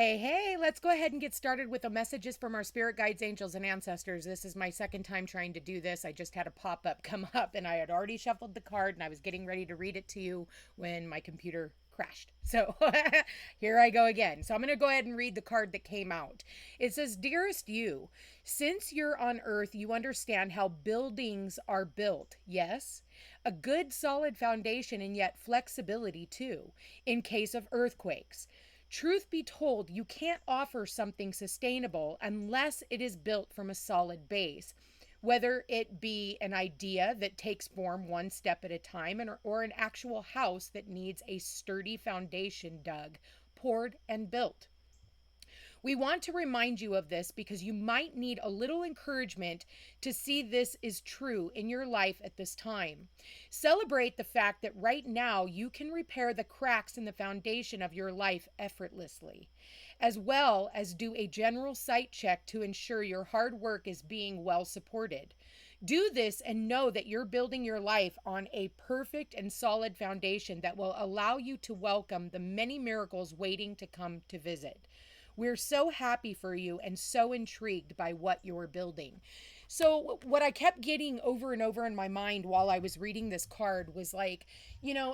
Hey, let's go ahead and get started with the messages from our spirit guides, angels, and ancestors. This is my second time trying to do this. I just had a pop up come up and I had already shuffled the card and I was getting ready to read it to you when my computer crashed. So here I go again. So I'm going to go ahead and read the card that came out. It says, Dearest you, since you're on earth, you understand how buildings are built. Yes? A good solid foundation and yet flexibility too, in case of earthquakes. Truth be told, you can't offer something sustainable unless it is built from a solid base, whether it be an idea that takes form one step at a time or an actual house that needs a sturdy foundation dug, poured, and built. We want to remind you of this because you might need a little encouragement to see this is true in your life at this time. Celebrate the fact that right now you can repair the cracks in the foundation of your life effortlessly, as well as do a general sight check to ensure your hard work is being well supported. Do this and know that you're building your life on a perfect and solid foundation that will allow you to welcome the many miracles waiting to come to visit. We're so happy for you and so intrigued by what you're building. So, what I kept getting over and over in my mind while I was reading this card was like,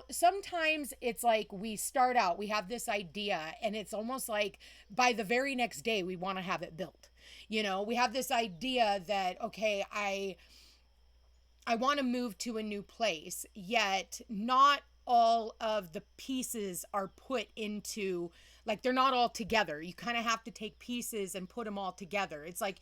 sometimes it's like we start out, we have this idea, and it's almost like by the very next day, we want to have it built. We have this idea that, okay, I want to move to a new place, yet not all of the pieces are put into, like, they're not all together. You kind of have to take pieces and put them all together. It's like,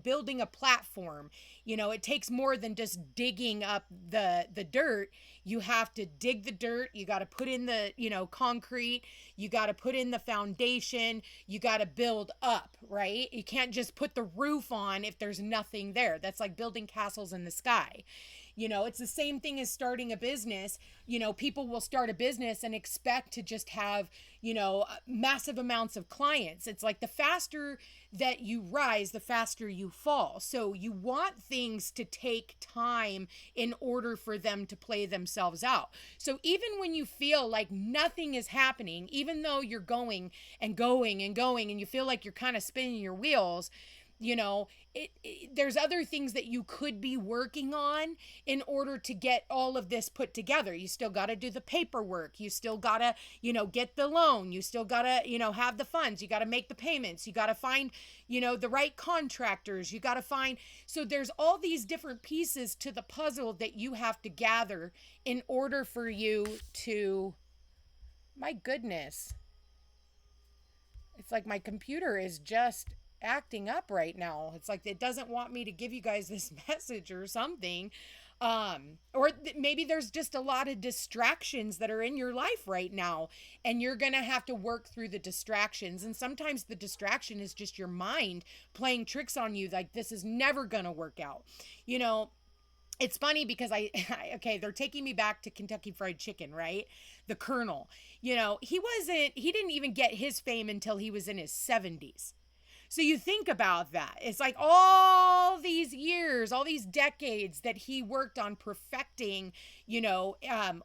building a platform. It takes more than just digging up the dirt. You have to dig the dirt. You got to put in the, concrete. You got to put in the foundation. You got to build up, right? You can't just put the roof on if there's nothing there. That's like building castles in the sky. It's the same thing as starting a business. People will start a business and expect to just have, massive amounts of clients. It's like the faster that you rise, the faster you fall. So you want things to take time in order for them to play themselves out. So even when you feel like nothing is happening, even though you're going and going and going and you feel like you're kind of spinning your wheels, there's other things that you could be working on in order to get all of this put together. You still got to do the paperwork. You still got to, get the loan. You still got to, have the funds. You got to make the payments. You got to find, the right contractors. You got to find. So there's all these different pieces to the puzzle that you have to gather in order for you to, my goodness. It's like my computer is just acting up right now. It's like it doesn't want me to give you guys this message or something. Maybe there's just a lot of distractions that are in your life right now, and you're gonna have to work through the distractions. And sometimes the distraction is just your mind playing tricks on you, like this is never gonna work out. It's funny because okay, they're taking me back to Kentucky Fried Chicken, right? The Colonel. He didn't even get his fame until he was in his 70s. So you think about that. It's like all these years, all these decades that he worked on perfecting,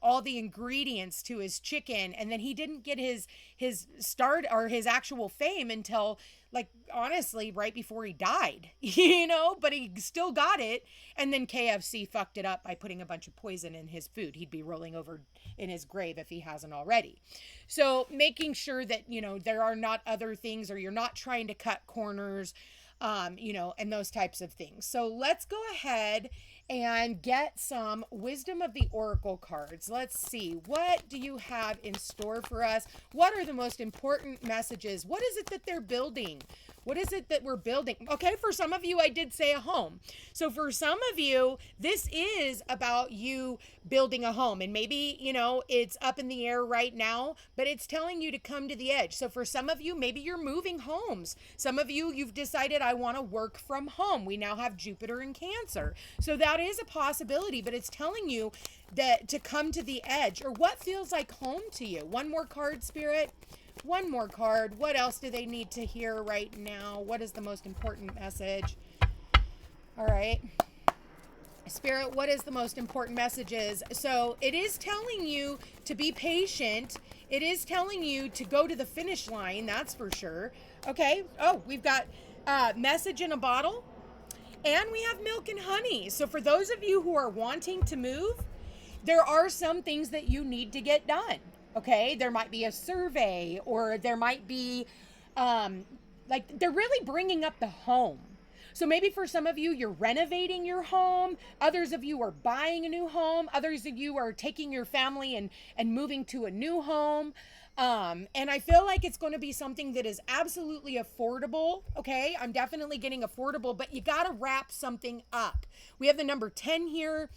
all the ingredients to his chicken. And then he didn't get his start or his actual fame until, like, honestly, right before he died, but he still got it. And then KFC fucked it up by putting a bunch of poison in his food. He'd be rolling over in his grave if he hasn't already. So making sure that, there are not other things, or you're not trying to cut corners, and those types of things. So let's go ahead and get some wisdom of the oracle cards. Let's see, what do you have in store for us? What are the most important messages? What is it that they're building? What is it that we're building? Okay, for some of you, I did say a home. So for some of you, this is about you building a home. And maybe, it's up in the air right now, but it's telling you to come to the edge. So for some of you, maybe you're moving homes. Some of you, you've decided, I want to work from home. We now have Jupiter in Cancer. So that is a possibility, but it's telling you that to come to the edge, or what feels like home to you. One more card, Spirit. One more card. What else do they need to hear right now? What is the most important message? All right. Spirit, what is the most important messages? So it is telling you to be patient it is telling you to go to the finish line, that's for sure. Okay. Oh, we've got message in a bottle, and we have milk and honey. So for those of you who are wanting to move, there are some things that you need to get done. Okay. There might be a survey, or there might be, like, they're really bringing up the home. So maybe for some of you, you're renovating your home. Others of you are buying a new home. Others of you are taking your family and moving to a new home. And I feel like it's going to be something that is absolutely affordable. Okay. I'm definitely getting affordable, but you got to wrap something up. We have the number 10 here.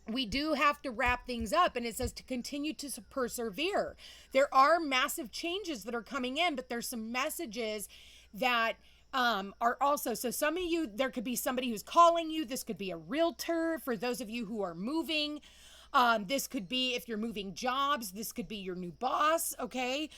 We do have to wrap things up, and it says to continue to persevere. There are massive changes that are coming in, but there's some messages that are also, so some of you, there could be somebody who's calling you. This could be a realtor for those of you who are moving. This could be, if you're moving jobs, this could be your new boss. Okay.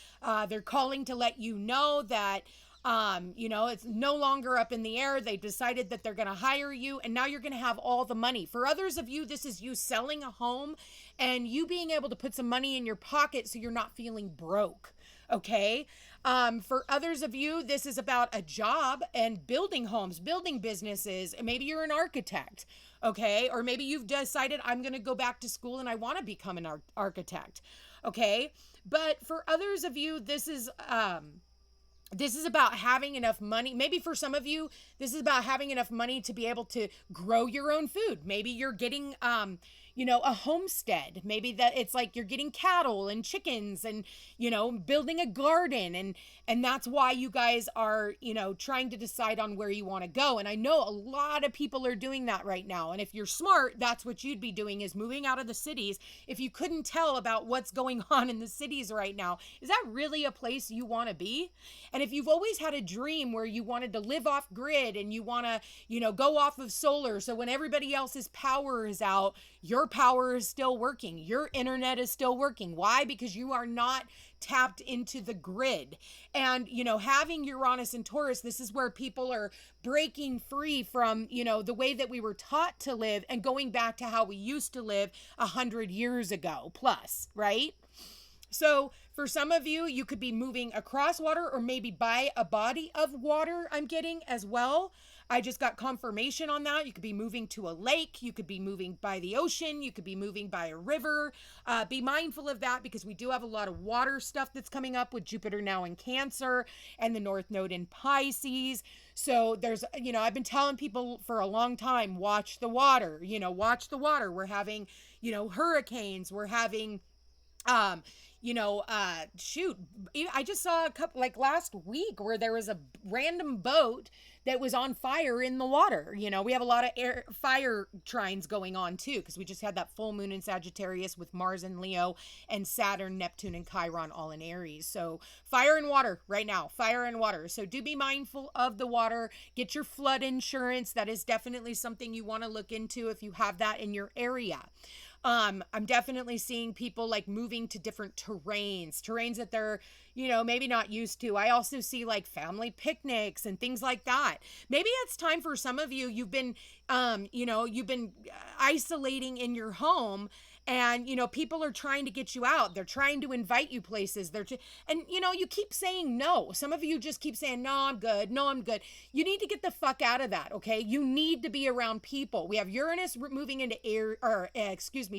They're calling to let you know that, it's no longer up in the air. They decided that they're going to hire you, and now you're going to have all the money. For others of you, this is you selling a home and you being able to put some money in your pocket so you're not feeling broke. Okay. For others of you, this is about a job and building homes, building businesses, and maybe you're an architect. Okay. Or maybe you've decided, I'm going to go back to school and I want to become an architect. Okay. But for others of you, this is about having enough money. Maybe for some of you, this is about having enough money to be able to grow your own food. Maybe you're getting, a homestead. Maybe that it's like you're getting cattle and chickens and, building a garden. And that's why you guys are, trying to decide on where you want to go. And I know a lot of people are doing that right now. And if you're smart, that's what you'd be doing, is moving out of the cities. If you couldn't tell about what's going on in the cities right now, is that really a place you want to be? And if you've always had a dream where you wanted to live off grid and you want to, go off of solar, so when everybody else's power is out, your power is still working. Your internet is still working. Why? Because you are not tapped into the grid. And, having Uranus and Taurus, this is where people are breaking free from, the way that we were taught to live and going back to how we used to live 100 years ago plus, right? So for some of you, you could be moving across water or maybe by a body of water, I'm getting as well. I just got confirmation on that. You could be moving to a lake. You could be moving by the ocean. You could be moving by a river. Be mindful of that, because we do have a lot of water stuff that's coming up with Jupiter now in Cancer and the North Node in Pisces. So there's, I've been telling people for a long time, watch the water, watch the water. We're having, hurricanes. We're having, I just saw a couple, like last week, where there was a random boat that was on fire in the water. We have a lot of fire trines going on too, because we just had that full moon in Sagittarius with Mars and Leo and Saturn, Neptune, and Chiron all in Aries. So fire and water right now, fire and water. So do be mindful of the water. Get your flood insurance. That is definitely something you want to look into if you have that in your area. I'm definitely seeing people like moving to different terrains that they're, maybe not used to. I also see like family picnics and things like that. Maybe it's time for some of you, you've been isolating in your home, and, people are trying to get you out. They're trying to invite you places. You keep saying no. Some of you just keep saying, no, I'm good. No, I'm good. You need to get the fuck out of that. Okay. You need to be around people. We have Uranus moving into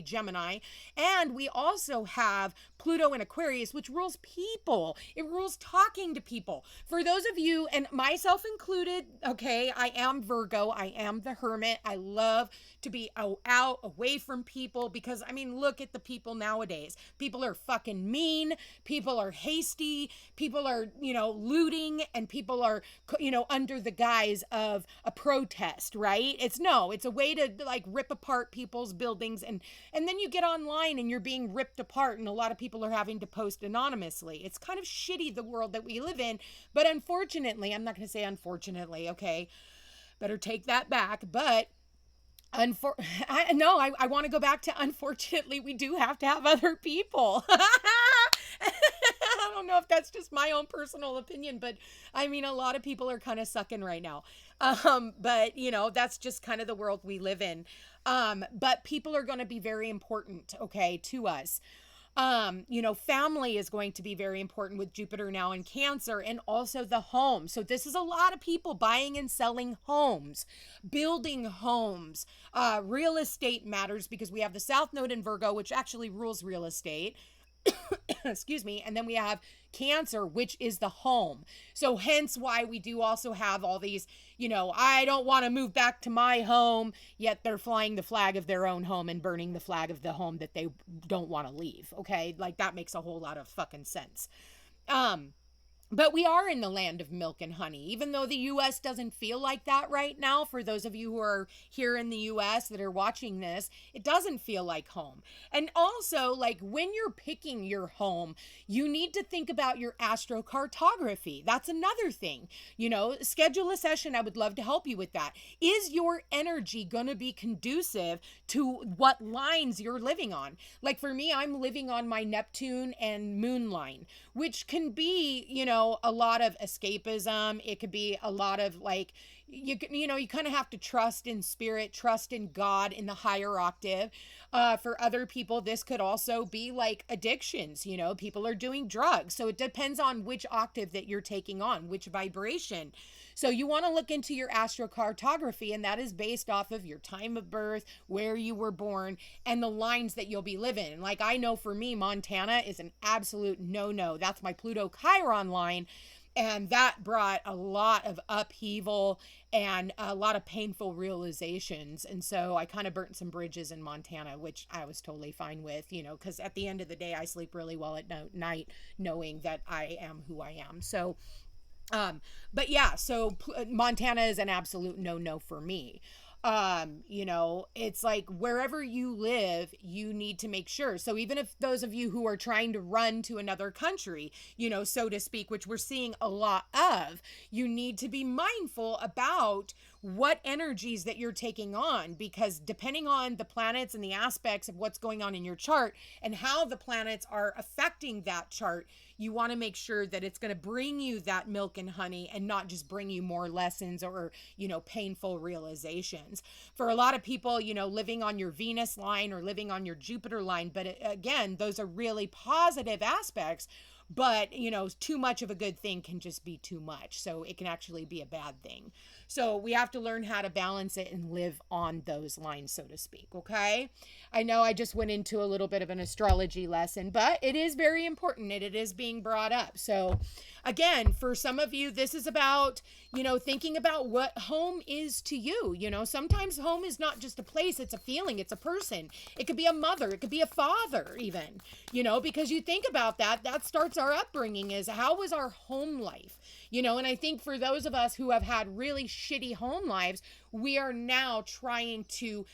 Gemini. And we also have Pluto in Aquarius, which rules people. It rules talking to people. For those of you, and myself included, okay, I am Virgo. I am the hermit. I love to be out away from people, because look at the people nowadays. People are fucking mean. People are hasty. People are, looting, and people are, under the guise of a protest, right? It's a way to like rip apart people's buildings, and then you get online and you're being ripped apart, and a lot of people are having to post anonymously. It's kind of shitty, the world that we live in, but unfortunately, I'm not going to say unfortunately, okay? Better take that back, but I want to go back to, unfortunately, we do have to have other people. I don't know if that's just my own personal opinion, but a lot of people are kind of sucking right now. But that's just kind of the world we live in. But people are going to be very important, okay, to us. Family is going to be very important with Jupiter now in Cancer, and also the home. So this is a lot of people buying and selling homes, building homes. Real estate matters because we have the South Node in Virgo, which actually rules real estate. Excuse me. And then we have Cancer, which is the home. So hence why we do also have all these, I don't want to move back to my home, yet they're flying the flag of their own home and burning the flag of the home that they don't want to leave. Okay. Like that makes a whole lot of fucking sense. But we are in the land of milk and honey, even though the U.S. doesn't feel like that right now. For those of you who are here in the U.S. that are watching this, it doesn't feel like home. And also, like when you're picking your home, you need to think about your astrocartography. That's another thing. Schedule a session. I would love to help you with that. Is your energy going to be conducive to what lines you're living on? Like for me, I'm living on my Neptune and Moon line, which can be, a lot of escapism. It could be a lot of like, you kind of have to trust in spirit, trust in God in the higher octave. For other people, this could also be like addictions. People are doing drugs. So it depends on which octave that you're taking on, which vibration. So you want to look into your astrocartography, and that is based off of your time of birth, where you were born, and the lines that you'll be living in. Like I know for me, Montana is an absolute no-no. That's my Pluto Chiron line. And that brought a lot of upheaval and a lot of painful realizations. And so I kind of burnt some bridges in Montana, which I was totally fine with, because at the end of the day, I sleep really well at night knowing that I am who I am. So but yeah, so Montana is an absolute no for me. It's like wherever you live, you need to make sure. So even if those of you who are trying to run to another country, so to speak, which we're seeing a lot of, you need to be mindful about what energies that you're taking on, because depending on the planets and the aspects of what's going on in your chart and how the planets are affecting that chart, you want to make sure that it's going to bring you that milk and honey and not just bring you more lessons or, painful realizations. For a lot of people, living on your Venus line or living on your Jupiter line, but again, those are really positive aspects. But, too much of a good thing can just be too much. So it can actually be a bad thing. So we have to learn how to balance it and live on those lines, so to speak. Okay. I know I just went into a little bit of an astrology lesson, but it is very important and it is being brought up. So again, for some of you, this is about, thinking about what home is to you. Sometimes home is not just a place, it's a feeling, it's a person. It could be a mother, it could be a father even, because you think about that starts our upbringing is how was our home life? And I think for those of us who have had really shitty home lives, we are now trying to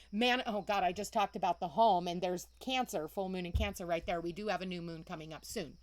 oh God, I just talked about the home, and there's Cancer, full moon in Cancer right there. We do have a new moon coming up soon.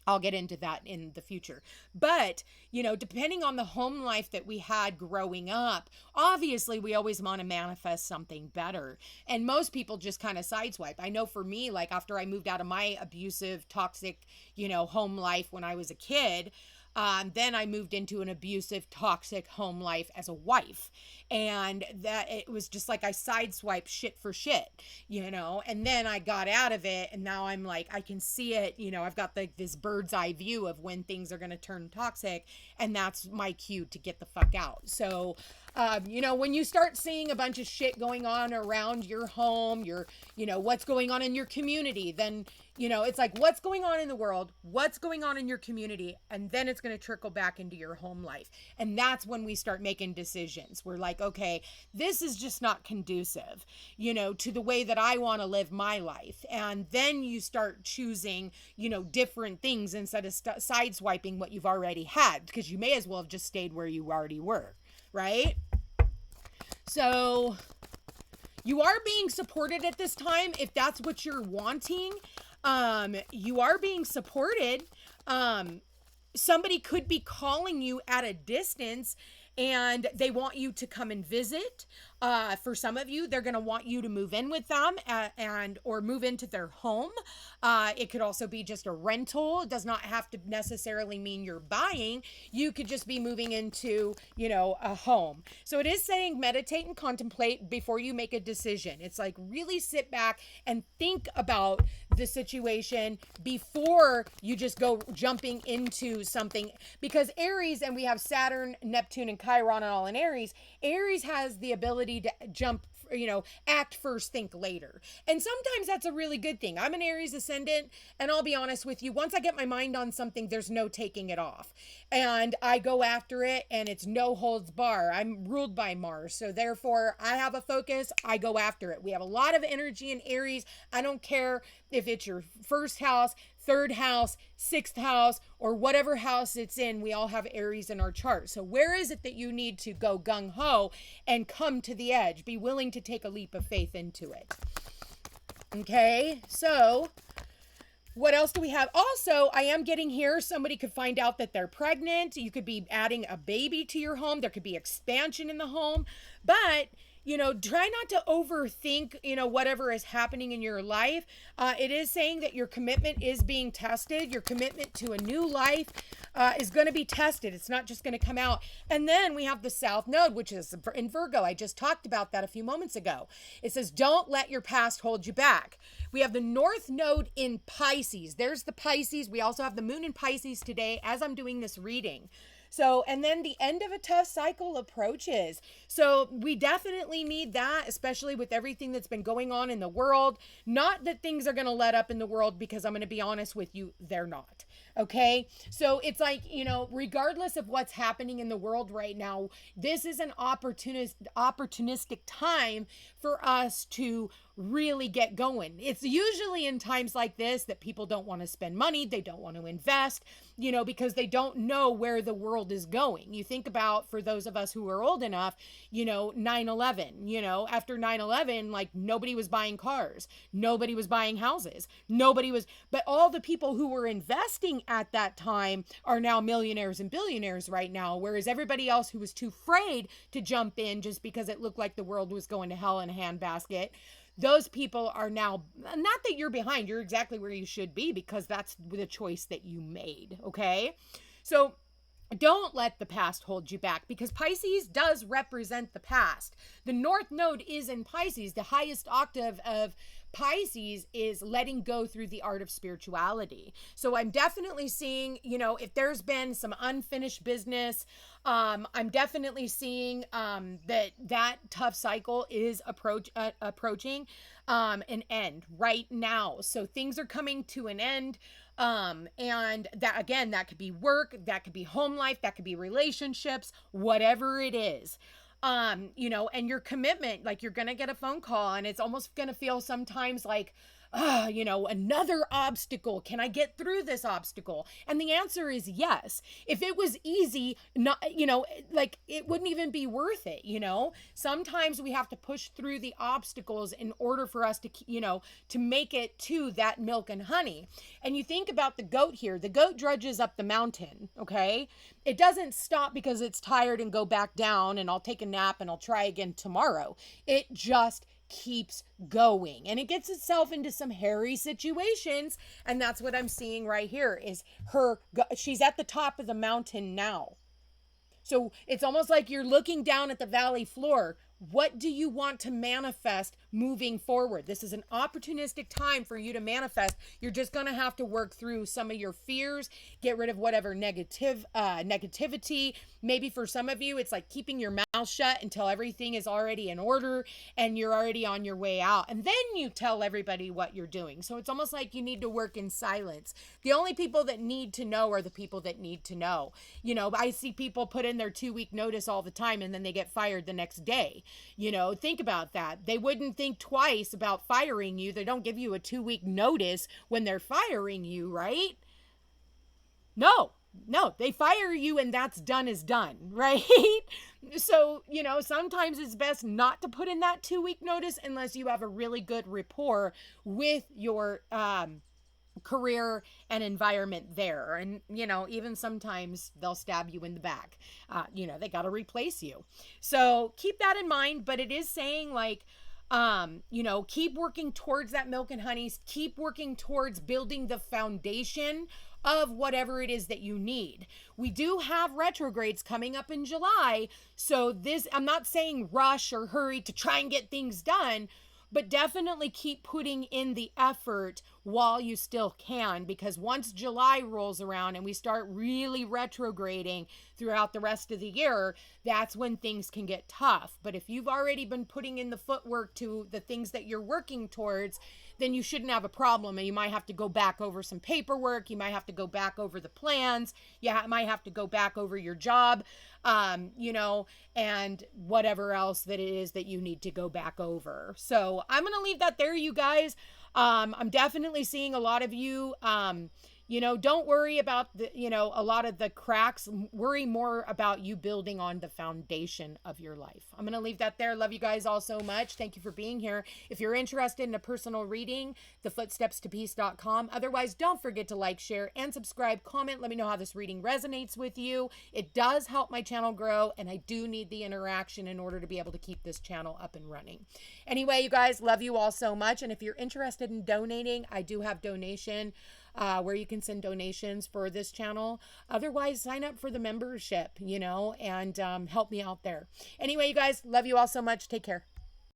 I'll get into that in the future. But, depending on the home life that we had growing up, obviously we always want to manifest something better. And most people just kind of sideswipe. I know for me, like after I moved out of my abusive, toxic, home life when I was a kid, then I moved into an abusive, toxic home life as a wife. And that it was just like I sideswiped shit for shit, and then I got out of it. And now I'm like, I can see it, I've got like this bird's eye view of when things are going to turn toxic. And that's my cue to get the fuck out. So, when you start seeing a bunch of shit going on around your home, what's going on in your community, then, it's like, what's going on in the world, what's going on in your community, and then it's going to trickle back into your home life. And that's when we start making decisions. We're like, okay, this is just not conducive, to the way that I want to live my life. And then you start choosing, different things instead of sideswiping what you've already had, because you may as well have just stayed where you already were. Right? So you are being supported at this time if that's what you're wanting. You are being supported. Somebody could be calling you at a distance and they want you to come and visit. For some of you, they're going to want you to move in with them, and or move into their home. It could also be just a rental. It does not have to necessarily mean you're buying. You could just be moving into, a home. So it is saying meditate and contemplate before you make a decision. It's like really sit back and think about the situation before you just go jumping into something, because Aries, and we have Saturn, Neptune, and Chiron and all in Aries. Aries has the ability to jump, act first, think later. And sometimes that's a really good thing. I'm an Aries ascendant, and I'll be honest with you, once I get my mind on something, there's no taking it off. And I go after it, and it's no holds bar. I'm ruled by Mars. So therefore, I have a focus, I go after it. We have a lot of energy in Aries. I don't care if it's your first house, third house, sixth house, or whatever house it's in. We all have Aries in our chart. So where is it that you need to go gung-ho and come to the edge? Be willing to take a leap of faith into it. Okay, so what else do we have? Also, I am getting here, somebody could find out that they're pregnant. You could be adding a baby to your home. There could be expansion in the home. But try not to overthink, whatever is happening in your life. It is saying that your commitment is being tested. Your commitment to a new life is going to be tested. It's not just going to come out. And then we have the South Node, which is in Virgo. I just talked about that a few moments ago. It says, don't let your past hold you back. We have the North Node in Pisces. There's the Pisces. We also have the Moon in Pisces today as I'm doing this reading. So, and then the end of a tough cycle approaches. So we definitely need that, especially with everything that's been going on in the world. Not that things are going to let up in the world, because I'm going to be honest with you, they're not. Okay. So it's like, regardless of what's happening in the world right now, this is an opportunistic time for us to really get going. It's usually in times like this that people don't want to spend money. They don't want to invest, because they don't know where the world is going. You think about, for those of us who are old enough, 9/11, after 9/11, like nobody was buying cars. Nobody was buying houses. But all the people who were investing at that time are now millionaires and billionaires right now. Whereas everybody else who was too afraid to jump in just because it looked like the world was going to hell in a handbasket, those people are now, not that you're behind, you're exactly where you should be, because that's the choice that you made. Okay. So don't let the past hold you back, because Pisces does represent the past. The North Node is in Pisces. The highest octave of Pisces is letting go through the art of spirituality. So I'm definitely seeing, if there's been some unfinished business, I'm definitely seeing that tough cycle is approaching an end right now. So things are coming to an end. And that, again, that could be work, that could be home life, that could be relationships, whatever it is. And your commitment, like you're going to get a phone call, and it's almost going to feel sometimes like, another obstacle. Can I get through this obstacle? And the answer is yes. If it was easy, not, like it wouldn't even be worth it. Sometimes we have to push through the obstacles in order for us to, to make it to that milk and honey. And you think about the goat here. The goat drudges up the mountain. Okay. It doesn't stop because it's tired and go back down and I'll take a nap and I'll try again tomorrow. It just keeps going, and it gets itself into some hairy situations. And that's what I'm seeing right here is she's at the top of the mountain now. So it's almost like you're looking down at the valley floor. What do you want to manifest moving forward? This is an opportunistic time for you to manifest. You're just going to have to work through some of your fears, get rid of whatever negativity. Maybe for some of you, it's like keeping your mouth shut until everything is already in order and you're already on your way out. And then you tell everybody what you're doing. So it's almost like you need to work in silence. The only people that need to know are the people that need to know. I see people put in their 2-week notice all the time and then they get fired the next day. Think about that. They wouldn't think twice about firing you. They don't give you a 2-week notice when they're firing you, right? No, they fire you and that's done is done, right? So, sometimes it's best not to put in that 2-week notice unless you have a really good rapport with your career and environment there. And, you know, even sometimes they'll stab you in the back. You know, they got to replace you. So keep that in mind. But it is saying, like, you know, keep working towards that milk and honeys, keep working towards building the foundation of whatever it is that you need. We do have retrogrades coming up in July. So this, I'm not saying rush or hurry to try and get things done, but definitely keep putting in the effort while you still can, because once July rolls around and we start really retrograding throughout the rest of the year, that's when things can get tough. But if you've already been putting in the footwork to the things that you're working towards, then you shouldn't have a problem. And you might have to go back over some paperwork. You might have to go back over the plans. You might have to go back over your job, you know, and whatever else that it is that you need to go back over. So I'm going to leave that there, you guys. I'm definitely seeing a lot of you, you know, don't worry about the, you know, a lot of the cracks. Worry more about you building on the foundation of your life. I'm going to leave that there. Love you guys all so much. Thank you for being here. If you're interested in a personal reading, thefootstepstopeace.com. Otherwise, don't forget to like, share, and subscribe. Comment. Let me know how this reading resonates with you. It does help my channel grow, and I do need the interaction in order to be able to keep this channel up and running. Anyway, you guys, love you all so much. And if you're interested in donating, I do have donation where you can send donations for this channel. Otherwise, sign up for the membership, you know, and help me out there. Anyway, you guys, love you all so much. Take care.